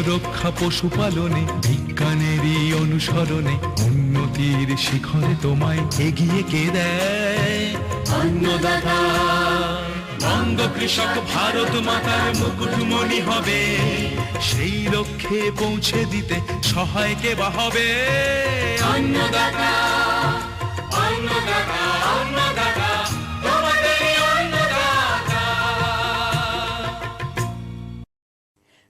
রক্ষা পশুপালনে বিজ্ঞানেরই অনুসরণে উন্নতির শিখরে তোমায় এগিয়ে কে দেয়? অন্নদাতা। বঙ্গ কৃষক ভারত মাতার মুকুটমণি হবে, সেই লক্ষ্যে পৌঁছে দিতে সহায় কে বা হবে? অন্নদাতা, অন্নদাতা, অন্নদাতা, তোমাদেরই অন্নদাতা।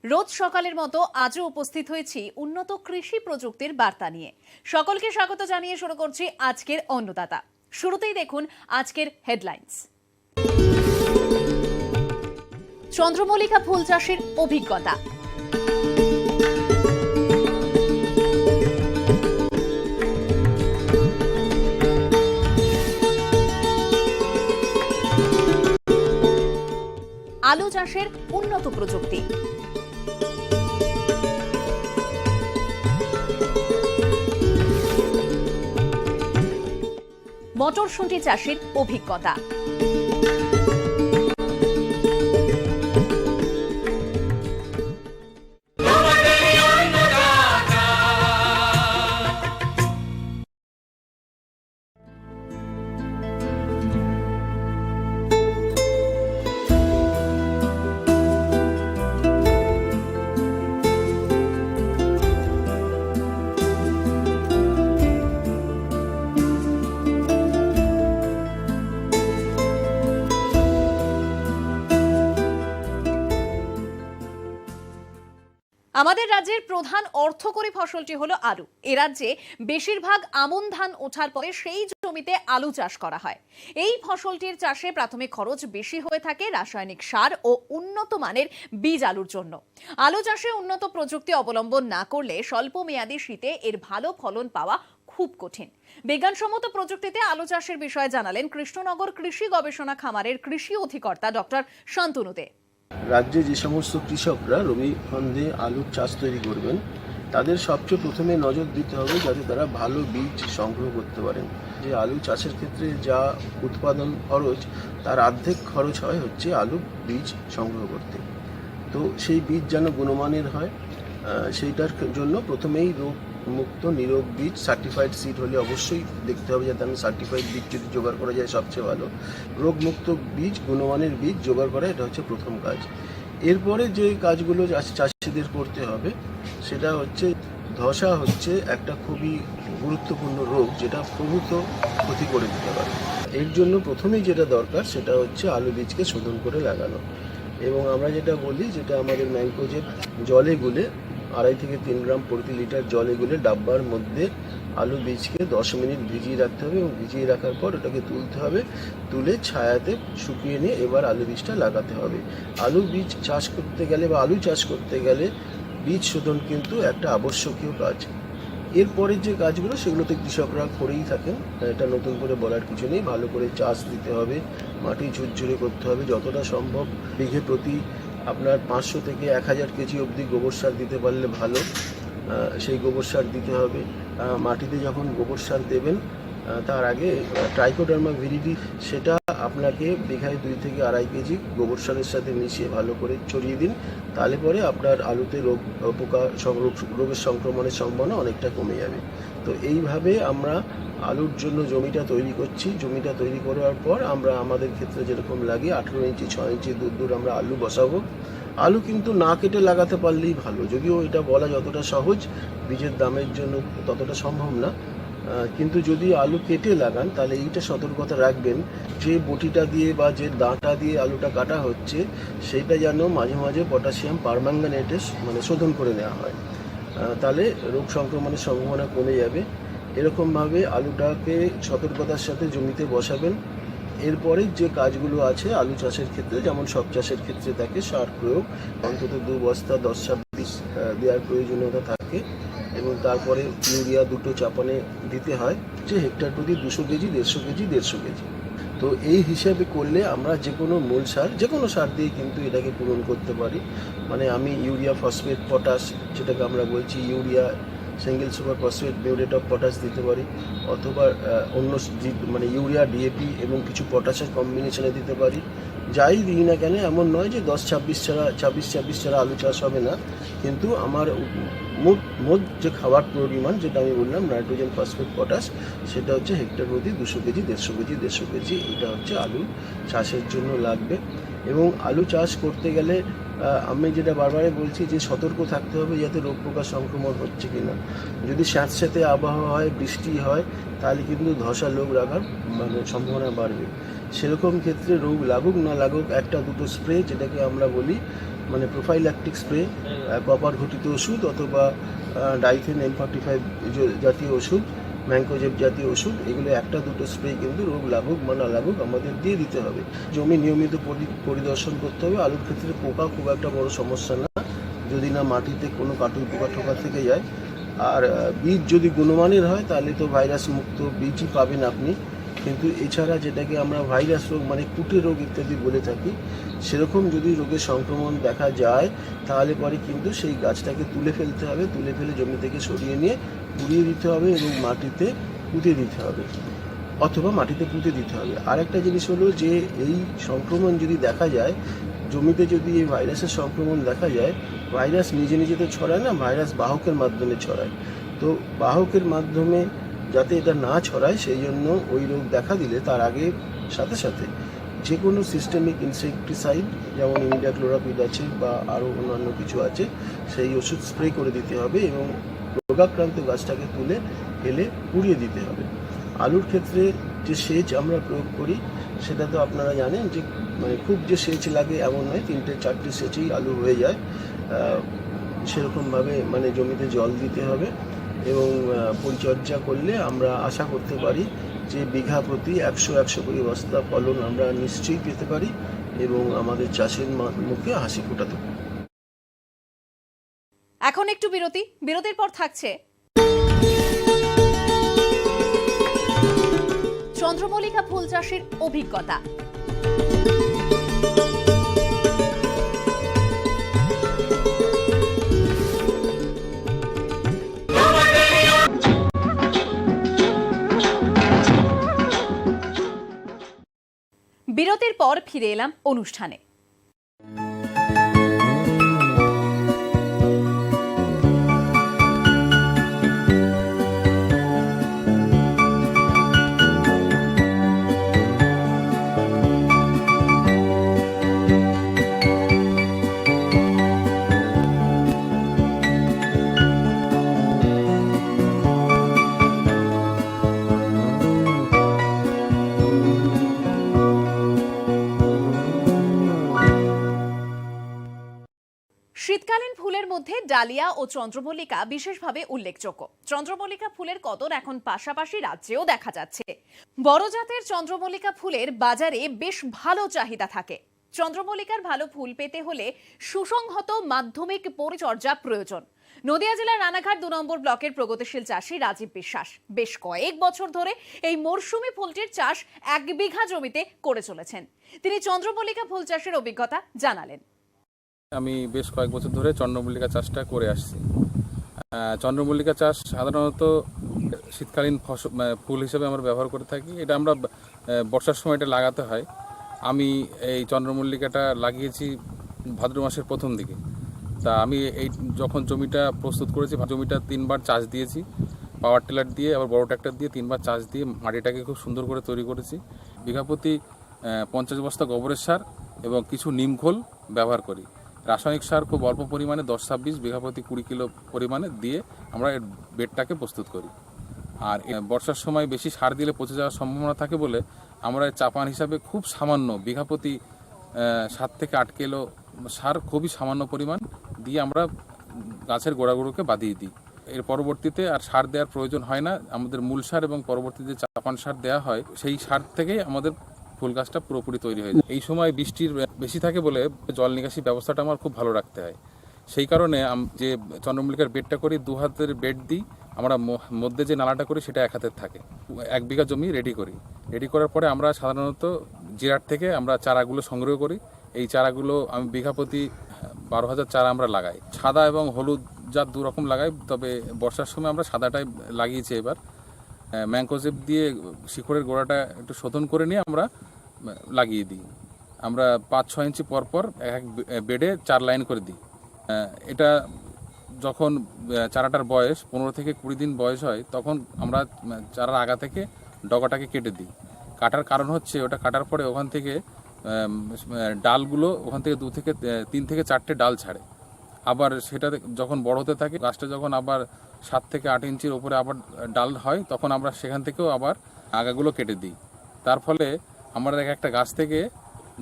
রোজ সকালের মতো আজও উপস্থিত হয়েছি উন্নত কৃষি প্রযুক্তির বার্তা নিয়ে। সকলকে স্বাগত জানিয়ে শুরু করছি আজকের অন্নদাতা। শুরুতেই দেখুন আজকের হেডলাইন্স। চন্দ্রমল্লিকা ফুল চাষের অভিজ্ঞতা। আলু চাষের উন্নত প্রযুক্তি। মটরশুঁটি চাষের অভিজ্ঞতা। আমাদের রাজ্যের প্রধান অর্থকরী ফসলটি হলো আলু। এ রাজ্যে বেশিরভাগ আমন ধান ওঠার পরে সেই জমিতে আলু চাষ করা হয়। এই ফসলটির চাষে প্রাথমিক খরচ বেশি হয়ে থাকে রাসায়নিক সার ও উন্নত মানের বীজ আলুর জন্য। আলু চাষে উন্নত প্রযুক্তি অবলম্বন না করলে স্বল্প মেয়াদী শীতে এর ভালো ফলন পাওয়া খুব কঠিন। বিজ্ঞানসম্মত প্রযুক্তিতে আলু চাষের বিষয়ে জানালেন কৃষ্ণনগর কৃষি গবেষণা খামারের কৃষি অধিকর্তা ডক্টর শান্তনু দে। রাজ্যে যে সমস্ত কৃষকরা রবি ফন্দে আলুর চাষ তৈরি করবেন তাদের সবচেয়ে প্রথমে নজর দিতে হবে যাতে তারা ভালো বীজ সংগ্রহ করতে পারেন। যে আলু চাষের ক্ষেত্রে যা উৎপাদন খরচ তার অর্ধেক খরচ হয় হচ্ছে আলু বীজ সংগ্রহ করতে। তো সেই বীজ যেন গুণমানের হয় সেইটার জন্য প্রথমেই রোগ মুক্ত নিরোগ বীজ সার্টিফাইড সিড হলে অবশ্যই দেখতে হবে যাতে আমি সার্টিফাইড বীজ যদি জোগাড় করা যায় সবচেয়ে ভালো। রোগমুক্ত বীজ গুণমানের বীজ জোগাড় করা এটা হচ্ছে প্রথম কাজ। এরপরে যে কাজগুলো চাষিদের করতে হবে সেটা হচ্ছে ধসা হচ্ছে একটা খুবই গুরুত্বপূর্ণ রোগ যেটা প্রভূত ক্ষতি করে দিতে পারে। এর জন্য প্রথমেই যেটা দরকার সেটা হচ্ছে আলু বীজকে শোধন করে লাগানো। এবং আমরা যেটা বলি যেটা আমাদের ম্যানকোজেব জলে গুলে 2.5 থেকে 3 গ্রাম প্রতি লিটার জলে গুলে ডাব্বার মধ্যে আলু বীজকে 10 মিনিট ভিজিয়ে রাখতে হবে এবং ভিজিয়ে রাখার পর ওটাকে তুলতে হবে। তুলে ছায়াতে শুকিয়ে নিয়ে এবার আলু বীজটা লাগাতে হবে। আলু বীজ চাষ করতে গেলে বা আলু চাষ করতে গেলে বীজ শোধন কিন্তু একটা আবশ্যকীয় কাজ। এরপরে যে কাজগুলো সেগুলোতে কৃষকরা করেই থাকেন, এটা নতুন করে বলার কিছু নেই। ভালো করে চাষ দিতে হবে, মাটি ঝুরঝুরে করতে হবে, যতটা সম্ভব বিঘে প্রতি আপনার 500 থেকে 1000 কেজি অবধি গোবর সার দিতে পারলে ভালো। সেই গোবর সার দিতে হবে। মাটিতে যখন গোবর সার দেবেন তার আগে ট্রাইকোডার্মা ভিরিডি সেটা আপনাকে বিঘায় 2 থেকে 2.5 কেজি গোবর সারের সাথে মিশিয়ে ভালো করে ছড়িয়ে দিন। তাহলে পরে আপনার আলুতে রোগের সংক্রমণের সম্ভাবনা অনেকটা কমে যাবে। তো এইভাবে আমরা আলুর জন্য জমিটা তৈরি করছি। জমিটা তৈরি করার পর আমরা আমাদের ক্ষেত্রে যেরকম লাগে 18 ইঞ্চি 6 ইঞ্চি দূর আমরা আলু বসাবো। আলু কিন্তু না কেটে লাগাতে পারলেই ভালো, যদিও এটা বলা যতটা সহজ বীজের দামের জন্য ততটা সম্ভব না। কিন্তু যদি আলু কেটে লাগান তাহলে এইটা সতর্কতা রাখবেন যে বটিটা দিয়ে বা যে দাঁটা দিয়ে আলুটা কাটা হচ্ছে সেইটা যেন মাঝে মাঝে পটাশিয়াম পারম্যাঙ্গানেটে শোধন করে নেওয়া হয়। তাহলে রোগ সংক্রমণের সম্ভাবনা কমে যাবে। এরকমভাবে আলুটাকে সতর্কতার সাথে জমিতে বসাবেন। এরপরে যে কাজগুলো আছে আলু চাষের ক্ষেত্রে যেমন সব চাষের ক্ষেত্রে থাকে সার প্রয়োগ, অন্তত 2 বস্তা 10-26 দেওয়ার প্রয়োজনীয়তা থাকে এবং তারপরে ইউরিয়া 2টো চাপানে দিতে হয় যে হেক্টর প্রতি 200 কেজি 150 কেজি 150 কেজি। তো এই হিসাবে করলে আমরা যে কোনো মূল সার যে কোনো সার দিয়ে কিন্তু এটাকে পূরণ করতে পারি। আমি ইউরিয়া ফসফেট পটাশ যেটাকে আমরা বলছি urea single super phosphate muriate of potash দিতে পারি, অথবা অন্য ইউরিয়া ডিএপি এবং কিছু পটাশের কম্বিনেশনে দিতে পারি, যাই দিই না কেন, এমন নয় যে 26 ছাড়া আলু চাষ হবে না, কিন্তু আমার মোট যে খাবার পরিমাণ যেটা আমি বললাম নাইট্রোজেন, ফসফেট, পটাশ, সেটা হচ্ছে হেক্টর প্রতি 200 কেজি, 150 কেজি এটা হচ্ছে আলু চাষের জন্য লাগবে। এবং আলু চাষ করতে গেলে আমি যেটা বারবারই বলছি যে সতর্ক থাকতে হবে যাতে রোগ পোকা সংক্রমণ হচ্ছে কিনা। যদি স্যাঁতস্যাঁতে আবহাওয়া হয়, বৃষ্টি হয়, তাহলে কিন্তু ধসা রোগ লাগার সম্ভাবনা বাড়বে। সেরকম ক্ষেত্রে রোগ লাগুক না লাগুক, একটা দুটো স্প্রে যেটাকে আমরা বলি প্রোফাইল্যাকটিক স্প্রে, কপার ঘটিত ওষুধ অথবা ডাইথেন M45 জাতীয় ওষুধ, ম্যাঙ্কোজেব জাতীয় ওষুধ, এগুলো একটা দুটো স্প্রে কিন্তু রোগ লাগুক বা না লাগুক আমাদের দিয়ে দিতে হবে। জমি নিয়মিত পরিদর্শন করতে হবে। আলুর ক্ষেত্রে পোকা খুব একটা বড় সমস্যা না, যদি না মাটিতে কোনো কাটুই পোকা ঠোকা থেকে যায়। আর বীজ যদি গুণমানের হয় তাহলে তো ভাইরাস মুক্ত বীজই পাবেন আপনি। কিন্তু এছাড়া যেটাকে আমরা ভাইরাস রোগ কুটে রোগ ইত্যাদি বলে থাকি, সেরকম যদি রোগের সংক্রমণ দেখা যায় তাহলে পরে কিন্তু সেই গাছটাকে তুলে ফেলতে হবে, তুলে ফেলে জমি থেকে সরিয়ে নিয়ে পুড়িয়ে দিতে হবে এবং মাটিতে পুঁতে দিতে হবে অথবা মাটিতে পুঁতে দিতে হবে। আর একটা জিনিস হলো যে এই সংক্রমণ যদি দেখা যায় জমিতে, যদি এই ভাইরাসের সংক্রমণ দেখা যায়, ভাইরাস নিজে নিজে তো ছড়ায় না, ভাইরাস বাহকের মাধ্যমে ছড়ায়। তো বাহকের মাধ্যমে যাতে এটা না ছড়ায় সেই জন্য ওই রোগ দেখা দিলে তার আগে সাথে সাথে যে কোনো সিস্টেমিক ইনসেকটিসাইড, যেমন ইমিডাক্লোরাপিড আছে বা আরও অন্যান্য কিছু আছে, সেই ওষুধ স্প্রে করে দিতে হবে এবং রোগাক্রান্ত গাছটাকে তুলে ফেলে পুড়িয়ে দিতে হবে। আলুর ক্ষেত্রে যে সেচ আমরা প্রয়োগ করি সেটা তো আপনারা জানেন যে খুব যে সেচ লাগে এমন নয়, 3-4টে সেচেই আলু হয়ে যায়। সেরকমভাবে জমিতে জল দিতে হবে এবং পরিচর্যা করলে আমরা আশা করতে পারি যে বিঘা প্রতি 100 করে বস্তা ফলন আমরা নিশ্চয়ই পেতে পারি এবং আমাদের চাষের মুখে হাসি ফোটাতে পারি। এখন একটু বিরতির পর থাকছে চন্দ্রমল্লিকা ফুল চাষের অভিজ্ঞতা। বিরতির পর ফিরে এলাম অনুষ্ঠানে। শীতকালীন ফুলের মধ্যে ডালিয়া ও চন্দ্রমল্লিকা বিশেষভাবে উল্লেখযোগ্য। চন্দ্রমল্লিকা ফুলের কদর এখন পাশাপাশি রাজ্যেও দেখা যাচ্ছে। বড় জাতের চন্দ্রমল্লিকা ফুলের বাজারে বেশ ভালো চাহিদা থাকে। চন্দ্রমল্লিকার ভালো ফুল পেতে হলে সুসংহত মাধ্যমিক পরিচর্যা প্রয়োজন। নদিয়া জেলার রানাঘাট 2 নম্বর ব্লকের প্রগতিশীল চাষী রাজীব বিশ্বাস বেশ কয়েক বছর ধরে এই মরশুমি ফুলটির চাষ 1 বিঘা জমিতে করে চলেছেন। তিনি চন্দ্রমল্লিকা ফুল চাষের অভিজ্ঞতা জানালেন। আমি বেশ কয়েক বছর ধরে চন্দ্রমল্লিকা চাষটা করে আসছি। চন্দ্রমল্লিকা চাষ সাধারণত শীতকালীন ফুল হিসেবে আমরা ব্যবহার করে থাকি। এটা আমরা বর্ষার সময় এটা লাগাতে হয়। আমি এই চন্দ্রমল্লিকাটা লাগিয়েছি ভাদ্র মাসের প্রথম দিকে। তা আমি এই যখন জমিটা প্রস্তুত করেছি, জমিটা 3বার চাষ দিয়েছি, পাওয়ার টিলার দিয়ে আবার বড় ট্র্যাক্টর দিয়ে 3বার চাষ দিয়ে মাটিটাকে খুব সুন্দর করে তৈরি করেছি। বিঘা প্রতি 50 বস্তা গোবরের সার এবং কিছু নিমখোল ব্যবহার করি। রাসায়নিক সার খুব অল্প পরিমাণে 10-26 বিঘা প্রতি 20 কিলো পরিমাণে দিয়ে আমরা এর বেডটাকে প্রস্তুত করি। আর বর্ষার সময় বেশি সার দিলে পচে যাওয়ার সম্ভাবনা থাকে বলে আমরা চাপান হিসাবে খুব সামান্য বিঘা প্রতি 7 থেকে 8 কিলো সার খুবই সামান্য পরিমাণ দিয়ে আমরা গাছের গোড়াগুলোকে বাঁধিয়ে দিই। এর পরবর্তীতে আর সার দেওয়ার প্রয়োজন হয় না। আমাদের মূল সার এবং পরবর্তীতে চাপান সার দেওয়া হয়, সেই সার থেকেই আমাদের ফুল গাছটা পুরোপুরি তৈরি হয়ে যায়। এই সময় বৃষ্টির বেশি থাকে বলে জল নিকাশি ব্যবস্থাটা আমার খুব ভালো রাখতে হয়। সেই কারণে যে চন্দ্রমল্লিকার বেডটা করি 2 হাতের বেড দিই, আমরা মধ্যে যে নালাটা করি সেটা 1 হাতের থাকে। 1 বিঘা জমি রেডি করি। রেডি করার পরে আমরা সাধারণত জিরাট থেকে আমরা চারাগুলো সংগ্রহ করি। এই চারাগুলো আমি বিঘা প্রতি 12,000 চারা আমরা লাগাই। সাদা এবং হলুদ জাত 2 রকম লাগাই, তবে বর্ষার সময় আমরা সাদাটাই লাগিয়েছি। এবার ম্যাঙ্কোজেব দিয়ে শিকড়ের গোড়াটা একটু শোধন করে নিয়ে আমরা লাগিয়ে দিই। আমরা 5-6 ইঞ্চি পর পর এক বেডে 4 লাইন করে দিই। এটা যখন চারাটার বয়স 15 থেকে 20 দিন বয়স হয় তখন আমরা চারার আগা থেকে ডগাটাকে কেটে দিই। কাটার কারণ হচ্ছে ওটা কাটার পরে ওখান থেকে ডালগুলো ওখান থেকে 3 থেকে 4টে ডাল ছাড়ে। আবার সেটা যখন বড় হতে থাকে গাছটা যখন আবার 7 থেকে 8 ইঞ্চির উপরে আবার ডাল হয় তখন আমরা সেখান থেকেও আবার আগাগুলো কেটে দিই। তার ফলে আমরা একটা গাছ থেকে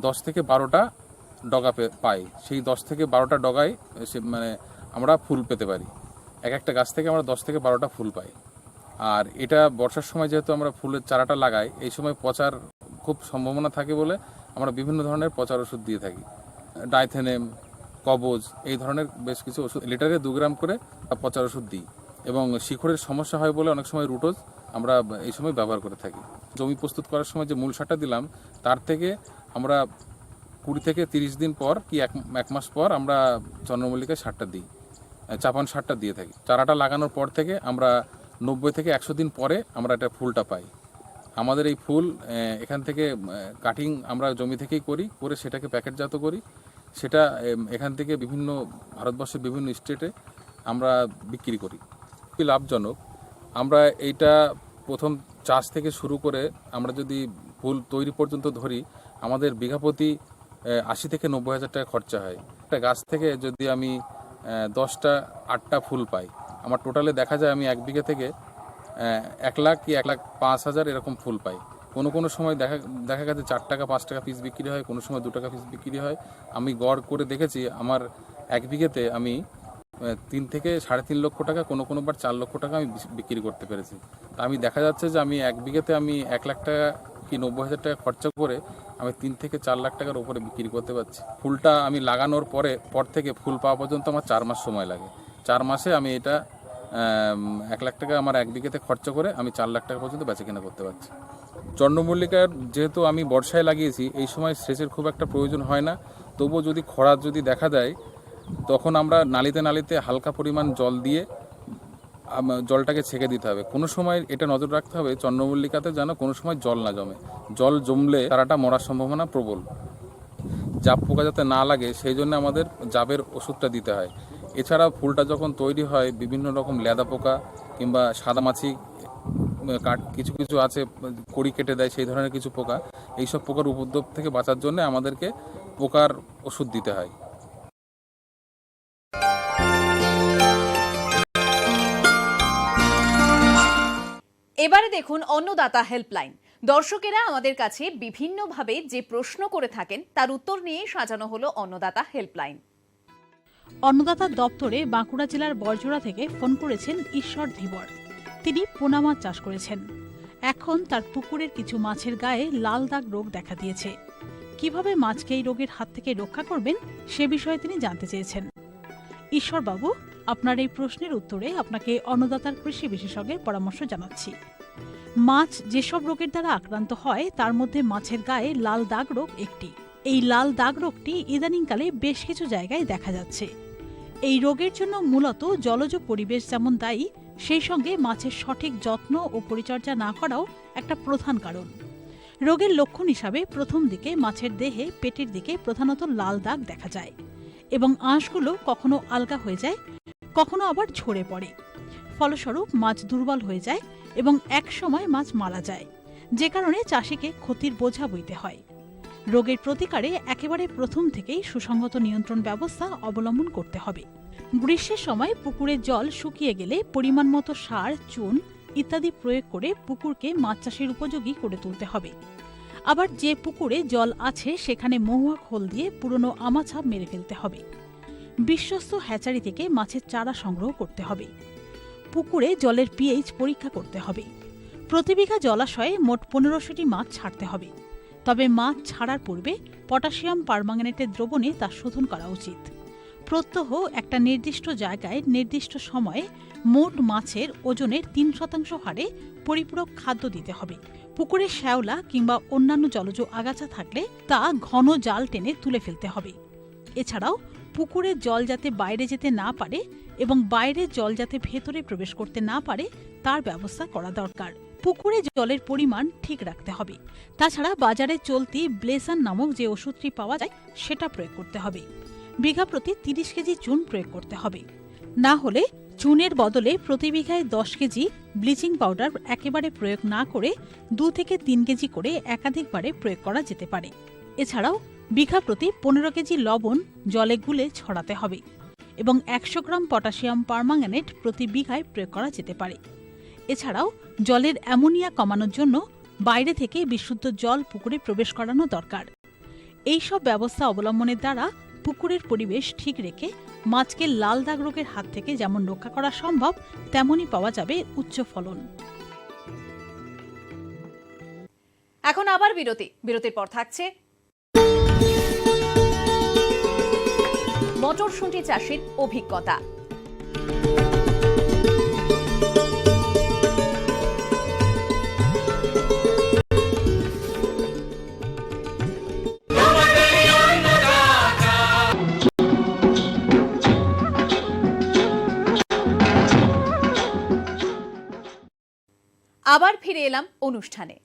10 থেকে 12টা ডগা পাই। সেই 10 থেকে 12টা ডগায় মানে আমরা ফুল পেতে পারি। একটা গাছ থেকে আমরা 10 থেকে 12টা ফুল পাই। আর এটা বর্ষার সময় যেহেতু আমরা ফুলের চারাটা লাগাই, এই সময় পচার খুব সম্ভাবনা থাকে বলে আমরা বিভিন্ন ধরনের পচার ওষুধ দিয়ে থাকি। ডাইথেনেম, কবজ, এই ধরনের বেশ কিছু ওষুধ লিটারে 2 গ্রাম করে পচার ওষুধ দিই। এবং শিকড়ের সমস্যা হয় বলে অনেক সময় রুটোজ আমরা এই সময় ব্যবহার করে থাকি। জমি প্রস্তুত করার সময় যে মূল সারটা দিলাম তার থেকে আমরা 20 থেকে 30 দিন পর কি এক মাস পর আমরা চন্দ্রমল্লিকা সারটা দিই, চাপান সারটা দিয়ে থাকি। চারাটা লাগানোর পর থেকে আমরা 90 থেকে 100 দিন পরে আমরা এটা ফুলটা পাই। আমাদের এই ফুল এখান থেকে কাটিং আমরা জমি থেকেই করে সেটাকে প্যাকেটজাত করি। সেটা এখান থেকে বিভিন্ন ভারতবর্ষের বিভিন্ন স্টেটে আমরা বিক্রি করি। খুবই লাভজনক। আমরা এইটা প্রথম চাষ থেকে শুরু করে আমরা যদি ফুল তৈরি পর্যন্ত ধরি আমাদের বিঘা প্রতি 80 থেকে 90 হাজার টাকা খরচা হয়। একটা গাছ থেকে যদি আমি 10টা 8টা ফুল পাই, আমার টোটালে দেখা যায় আমি 1 বিঘা থেকে 1 লাখ কি 1,05,000 এরকম ফুল পাই। কোনো সময় দেখা গেছে 4 টাকা 5 টাকা পিস বিক্রি হয়, কোনো সময় 2 টাকা পিস বিক্রি হয়। আমি গড় করে দেখেছি আমার 1 বিঘেতে আমি 3 থেকে 3.5 লক্ষ টাকা, কোনোবার 4 লক্ষ টাকা আমি বিক্রি করতে পেরেছি। তা আমি দেখা যাচ্ছে যে আমি 1 বিঘেতে আমি 1 লাখ টাকা কি 90 হাজার টাকা খরচা করে আমি 3 থেকে 4 লাখ টাকার উপরে বিক্রি করতে পারছি। ফুলটা আমি লাগানোর পর থেকে ফুল পাওয়া পর্যন্ত আমার 4 মাস সময় লাগে। 4 মাসে আমি এটা 1 লাখ টাকা আমার 1 বিঘেতে খরচা করে আমি 4 লাখ টাকা পর্যন্ত বেচাকেনা করতে পারছি। চন্দ্রমল্লিকার যেহেতু আমি বর্ষায় লাগিয়েছি, এই সময় সেচের খুব একটা প্রয়োজন হয় না। তবুও যদি খরা যদি দেখা দেয় তখন আমরা নালিতে হালকা পরিমাণ জল দিয়ে জলটাকে ছেঁকে দিতে হবে। কোনো সময় এটা নজর রাখতে হবে চন্দ্রমল্লিকাতে যেন কোনো সময় জল না জমে। জল জমলে চারাটা মরার সম্ভাবনা প্রবল। জাপ পোকা যাতে না লাগে সেই জন্য আমাদের জাবের ওষুধটা দিতে হয়। এছাড়া ফুলটা যখন তৈরি হয় বিভিন্ন রকম লেদা পোকা কিংবা সাদামাছি কিছু আছে কড়ি কেটে দেয়, সেই ধরনের কিছু পোকা, এইসব পোকার উপদ্রব থেকে বাঁচার জন্য আমাদেরকে পোকার ওষুধ দিতে হয়। এবারে দেখুন অন্নদাতা হেল্পলাইন। দর্শকেরা আমাদের কাছে বিভিন্নভাবে যে প্রশ্ন করে থাকেন তার উত্তর নিয়ে সাজানো হলো অন্নদাতা হেল্পলাইন। অন্নদাতা দপ্তরে বাঁকুড়া জেলার বরজোড়া থেকে ফোন করেছেন ঈশ্বর ধীবর। তিনি পোনা মাছ চাষ করেছেন। এখন তার পুকুরের কিছু মাছের গায়ে লাল দাগ রোগ দেখা দিয়েছে। কিভাবে মাছকে এই রোগের হাত থেকে রক্ষা করবেন সে বিষয়ে তিনি জানতে চেয়েছেন। ঈশ্বরবাবু, আপনার এই প্রশ্নের উত্তরে আপনাকে অন্নদাতার কৃষি বিশেষজ্ঞের পরামর্শ জানাচ্ছি। মাছ যেসব রোগের দ্বারা আক্রান্ত হয় তার মধ্যে মাছের গায়ে লাল দাগ রোগ একটি। এই লাল দাগ রোগটি ইদানিংকালে বেশ কিছু জায়গায় দেখা যাচ্ছে। এই রোগের জন্য মূলত জলজ পরিবেশ যেমন দায়ী, সেই সঙ্গে মাছের সঠিক যত্ন ও পরিচর্যা না করাও একটা প্রধান কারণ। রোগের লক্ষণ হিসাবে প্রথম দিকে মাছের দেহে পেটের দিকে প্রধানত লাল দাগ দেখা যায় এবং আঁশগুলো কখনো আলগা হয়ে যায়, কখনো আবার ঝরে পড়ে। ফলস্বরূপ মাছ দুর্বল হয়ে যায় এবং এক সময় মাছ মারা যায়, যে কারণে চাষিকে ক্ষতির বোঝা বইতে হয়। রোগের প্রতিকারে একেবারে প্রথম থেকেই সুসংহত নিয়ন্ত্রণ ব্যবস্থা অবলম্বন করতে হবে। গ্রীষ্মের সময় পুকুরের জল শুকিয়ে গেলে পরিমাণ মতো সার, চুন ইত্যাদি প্রয়োগ করে পুকুরকে মাছ চাষের উপযোগী করে তুলতে হবে। আবার যে পুকুরে জল আছে সেখানে মহুয়া খোল দিয়ে পুরনো আমাছাপ মেরে ফেলতে হবে। বিশ্বস্ত হ্যাচারি থেকে মাছের চারা সংগ্রহ করতে হবে। পুকুরে জলের পিএইচ পরীক্ষা করতে হবে। প্রতি বিঘা জলাশয়ে মোট 1500টি মাছ ছাড়তে হবে। তবে মাছ ছাড়ার পূর্বে পটাশিয়াম পারম্যাঙ্গানেটের দ্রবণে তা শোধন করা উচিত। প্রত্যহ একটা নির্দিষ্ট জায়গায় নির্দিষ্ট সময়ে মোট মাছের ওজনের 3% হারে পরিপূরক খাদ্য দিতে হবে। পুকুরে শ্যাওলা কিংবা অন্যান্য জলজ আগাছা থাকলে তা ঘন জাল টেনে তুলে ফেলতে হবে। এছাড়াও পুকুরের জল যাতে বাইরে যেতে না পারে এবং বাইরের জল যাতে ভেতরে প্রবেশ করতে না পারে তার ব্যবস্থা করা দরকার। পুকুরে জলের পরিমাণ ঠিক রাখতে হবে। তাছাড়া বাজারে চলতি ব্লেসান নামক যে ওষুধটি পাওয়া যায় সেটা প্রয়োগ করতে হবে। বিঘা প্রতি 30 কেজি চুন প্রয়োগ করতে হবে। না হলে চুনের বদলে প্রতি বিঘায় 10 কেজি ব্লিচিং পাউডার একেবারে প্রয়োগ না করে 2 থেকে 3 কেজি করে একাধিকবারে প্রয়োগ করা যেতে পারে। এছাড়াও বিঘা প্রতি 15 কেজি লবণ জলে গুলে ছড়াতে হবে এবং 100 গ্রাম পটাশিয়াম পারম্যাঙ্গানেট প্রতি বিঘায় প্রয়োগ করা যেতে পারে। এছাড়াও জলের অ্যামোনিয়া কমানোর জন্য বাইরে থেকে বিশুদ্ধ জল পুকুরে প্রবেশ করানো দরকার। এই সব ব্যবস্থা অবলম্বনের দ্বারা পুকুরের পরিবেশ ঠিক রেখে মাছকে লাল দাগ রোগের হাত থেকে যেমন রক্ষা করা সম্ভব তেমনই পাওয়া যাবে উচ্চ ফলন। এখন আবার বিরতির পর থাকছে মটরশুঁটি চাষের অভিজ্ঞতা। আবার ফিরে এলাম অনুষ্ঠানে।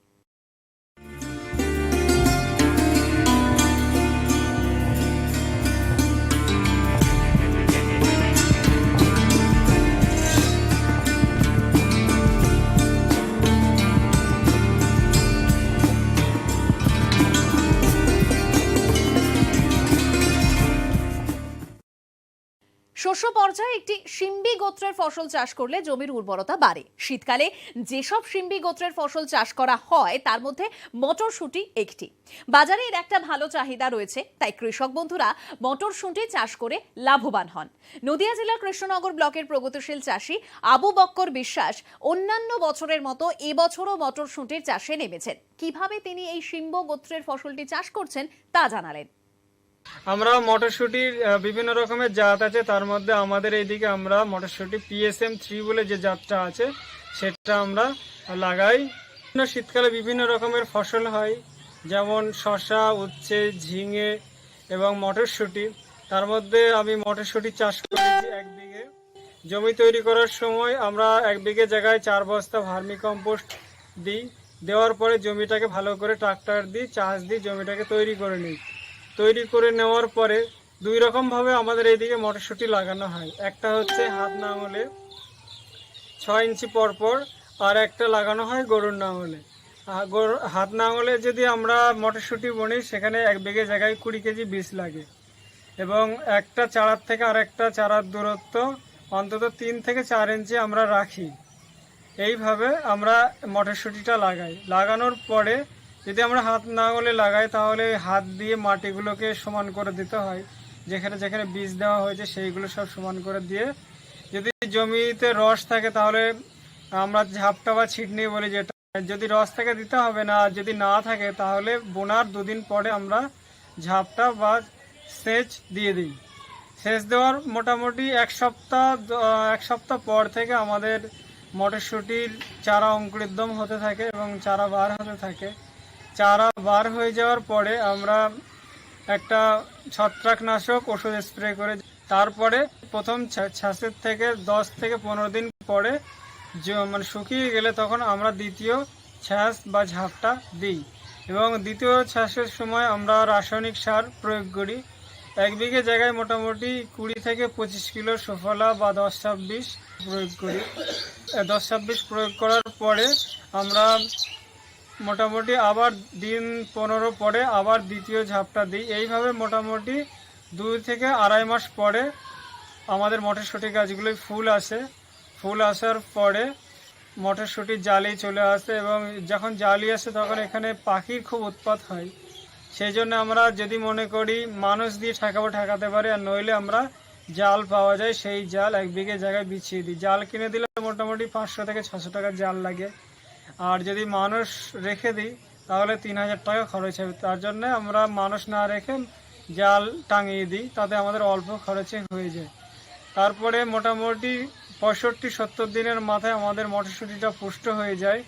শস্য পর্যায়ে একটি শিম্বি গোত্রের ফসল চাষ করলে জমির উর্বরতা বাড়ে। শীতকালে যেসব শিম্বি গোত্রের ফসল চাষ করা হয় তার মধ্যে মটরশুঁটি একটি। বাজারে এর একটা ভালো চাহিদা রয়েছে, তাই কৃষক বন্ধুরা মটরশুঁটি চাষ করে লাভবান হন। নদিয়া জেলার কৃষ্ণনগর ব্লকের প্রগতিশীল চাষী আবু বক্কর বিশ্বাস অন্যান্য বছরের মতো এবছরও মটরশুঁটির চাষে নেমেছেন। কিভাবে তিনি এই শিম্বি গোত্রের ফসলটি চাষ করছেন তা জানালেন। আমরা মটরশুঁটির বিভিন্ন রকমের জাত আছে, তার মধ্যে আমাদের এইদিকে আমরা মটরশুঁটি PSM 3 বলে যে জাতটা আছে সেটা আমরা লাগাই। শীতকালে বিভিন্ন রকমের ফসল হয়, যেমন শসা, উচ্ছে, ঝিঙে এবং মটরশুঁটি। তার মধ্যে আমি মটরশুঁটি চাষ করেছি 1 বিঘে। জমি তৈরি করার সময় আমরা 1 বিঘে জায়গায় 4 বস্তা ভার্মি কম্পোস্ট দিই। দেওয়ার পরে জমিটাকে ভালো করে ট্রাক্টর দিয়ে চাষ দিয়ে জমিটাকে তৈরি করে নিই। তৈরি করে নেওয়ার পরে 2 রকমভাবে আমাদের এইদিকে মটরশুঁটি লাগানো হয়। একটা হচ্ছে হাত নাঙলে 6 ইঞ্চি পরপর, আর একটা লাগানো হয় গরুর নাঙলে। হাত নাঙলে যদি আমরা মটরশুঁটি বুনি সেখানে 1 বিঘে জায়গায় 20 কেজি বীজ লাগে এবং একটা চারার থেকে আর একটা চারার দূরত্ব অন্তত 3 থেকে 4 ইঞ্চি আমরা রাখি। এইভাবে আমরা মটরশুঁটিটা লাগাই। লাগানোর পরে যদি আমরা হাত নাঙলে লাগাই তাহলে হাত দিয়ে মাটিগুলোকে সমান করে দিতে হয়, যেখানে যেখানে বীজ দেওয়া হয়েছে সেইগুলো সব সমান করে দিয়ে, যদি জমিতে রস থাকে তাহলে আমরা ঝাপটা বা ছিটনি বলি, যেটা যদি রস থাকে দিতে হবে না, আর যদি না থাকে তাহলে বোনার 2 দিন পরে আমরা ঝাপটা বা সেচ দিয়ে দিই। সেচ দেওয়ার মোটামুটি এক সপ্তাহ পর থেকে আমাদের মটরশুঁটির চারা অঙ্কুরিতদম হতে থাকে এবং চারা বার হতে থাকে। চারা বার হয়ে যাওয়ার পরে আমরা একটা ছত্রাকনাশক ওষুধ স্প্রে করে, তারপরে প্রথম ছাঁচের থেকে 10 থেকে 15 দিন পরে মানে শুকিয়ে গেলে তখন আমরা দ্বিতীয় ছাঁচ বা ঝাপটা দিই এবং দ্বিতীয় ছাঁচের সময় আমরা রাসায়নিক সার প্রয়োগ করি। 1 বিঘে জায়গায় মোটামুটি 20 থেকে 25 কিলো সুফলা বা 10-26 প্রয়োগ করি। 10-26 প্রয়োগ করার পরে আমরা মোটামুটি আবার দিন 15 পরে আবার দ্বিতীয় ঝাপটা দিই। এইভাবে মোটামুটি 2 থেকে 2.5 মাস পরে আমাদের মটরশুঁটি গাছগুলোই ফুল আসে। ফুল আসার পরে মটরশুঁটির জালি চলে আসে এবং যখন জালি আসে তখন এখানে পাখির খুব উৎপাত হয়। সেই জন্য আমরা যদি মনে করি মানুষ দিয়ে ঠেকাতে পারি, আর নইলে আমরা জাল পাওয়া যায়, সেই জাল 1 বিঘে জায়গায় বিছিয়ে দিই। জাল কিনে দিলে মোটামুটি 500 থেকে 600 টাকা জাল লাগে, আর যদি মানুষ রেখে দিই তাহলে 3000 টাকা খরচ হবে। তার জন্য আমরা মানুষ না রেখে জাল টাঙিয়ে দিই, তাতে আমাদের অল্প খরচে হয়ে যায়। তারপরে মোটামুটি 65-70 দিনের মাথায় আমাদের মটরশুঁটিটা পুষ্ট হয়ে যায়।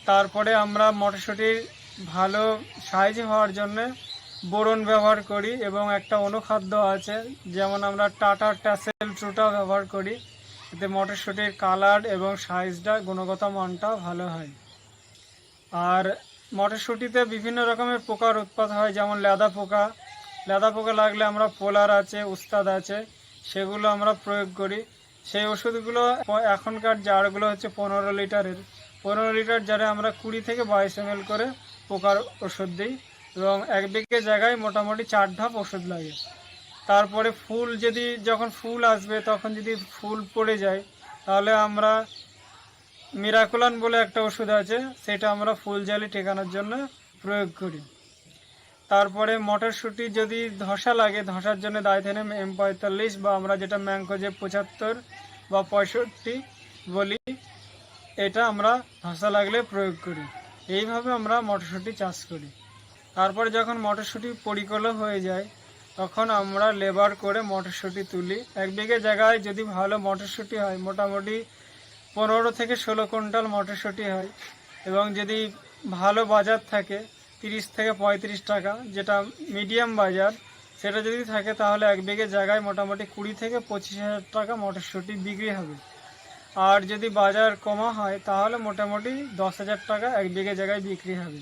তারপরে আমরা মটরশুঁটির ভালো সাইজ হওয়ার জন্য বোরন ব্যবহার করি এবং একটা অনুখাদ্য আছে, যেমন আমরা টাটা ট্যাসেল ট্রুটা ব্যবহার করি। এতে মটরশুঁটির কালার এবং সাইজটা, গুণগত মানটা ভালো হয়। আর মটরশুঁটিতে বিভিন্ন রকমের পোকার উৎপাত হয়, যেমন লেদা পোকা লাগলে আমরা পোলার আছে, উস্তাদ আছে, সেগুলো আমরা প্রয়োগ করি। সেই ওষুধগুলো এখনকার জারগুলো হচ্ছে 15 লিটারের, 15 লিটার জারে আমরা 20 থেকে 22 ml করে পোকার ওষুধ দিই এবং 1 বিঘে জায়গায় মোটামুটি 4 ঢাপ ওষুধ লাগে। তারপরে যখন ফুল আসবে তখন যদি ফুল পড়ে যায় তাহলে আমরা মিরাকুলান বলে একটা ওষুধ আছে, সেটা আমরা ফুল জালি ঠেকানোর জন্য প্রয়োগ করি। তারপরে মটরশুঁটি যদি ধসা লাগে, ধসার জন্য ডাইথেনিয়াম M45 বা আমরা যেটা ম্যাংকোজেব 75 বা 65 বলি, এটা আমরা ধসা লাগলে প্রয়োগ করি। এইভাবে আমরা মটরশুঁটি চাষ করি। তারপরে যখন মটরশুঁটি পরিকল্প হয়ে যায় তখন আমরা লেবার করে মটরশুঁটি তুলি। 1 বিঘে জায়গায় যদি ভালো মটরশুঁটি হয় মোটামুটি 15 থেকে 16 কুইন্টাল মটরশুঁটি হয় এবং যদি ভালো বাজার থাকে 30 থেকে 35 টাকা, যেটা মিডিয়াম বাজার, সেটা যদি থাকে তাহলে 1 বিঘে জায়গায় মোটামুটি 20 থেকে 25 হাজার টাকা মটরশুঁটি বিক্রি হবে। আর যদি বাজার কমা হয় তাহলে মোটামুটি 10,000 টাকা 1 বিঘে জায়গায় বিক্রি হবে।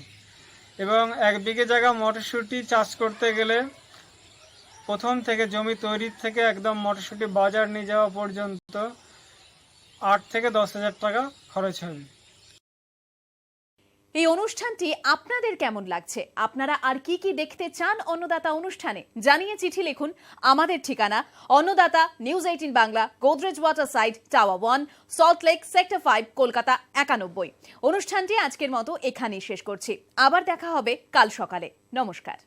এবং 1 বিঘে জায়গা মটরশুঁটি চাষ করতে গেলে প্রথম থেকে জমি তৈরির থেকে একদম মটরশুঁটি বাজার নিয়ে যাওয়া পর্যন্ত 8 থেকে 10,000 টাকা খরচ হবে। এই অনুষ্ঠানটি আপনাদের কেমন লাগছে? আপনারা আর কি কি দেখতে চান অন্নদাতা অনুষ্ঠানে? জানিয়ে চিঠি লিখুন। আমাদের ঠিকানা Annadata, news 18 Bangla, Godrej Waterside, Tower 1, Salt Lake, sector 5, Kolkata 91। অনুষ্ঠানটি আজকের মতো এখানেই শেষ করছি। আবার দেখা হবে কাল সকালে। নমস্কার।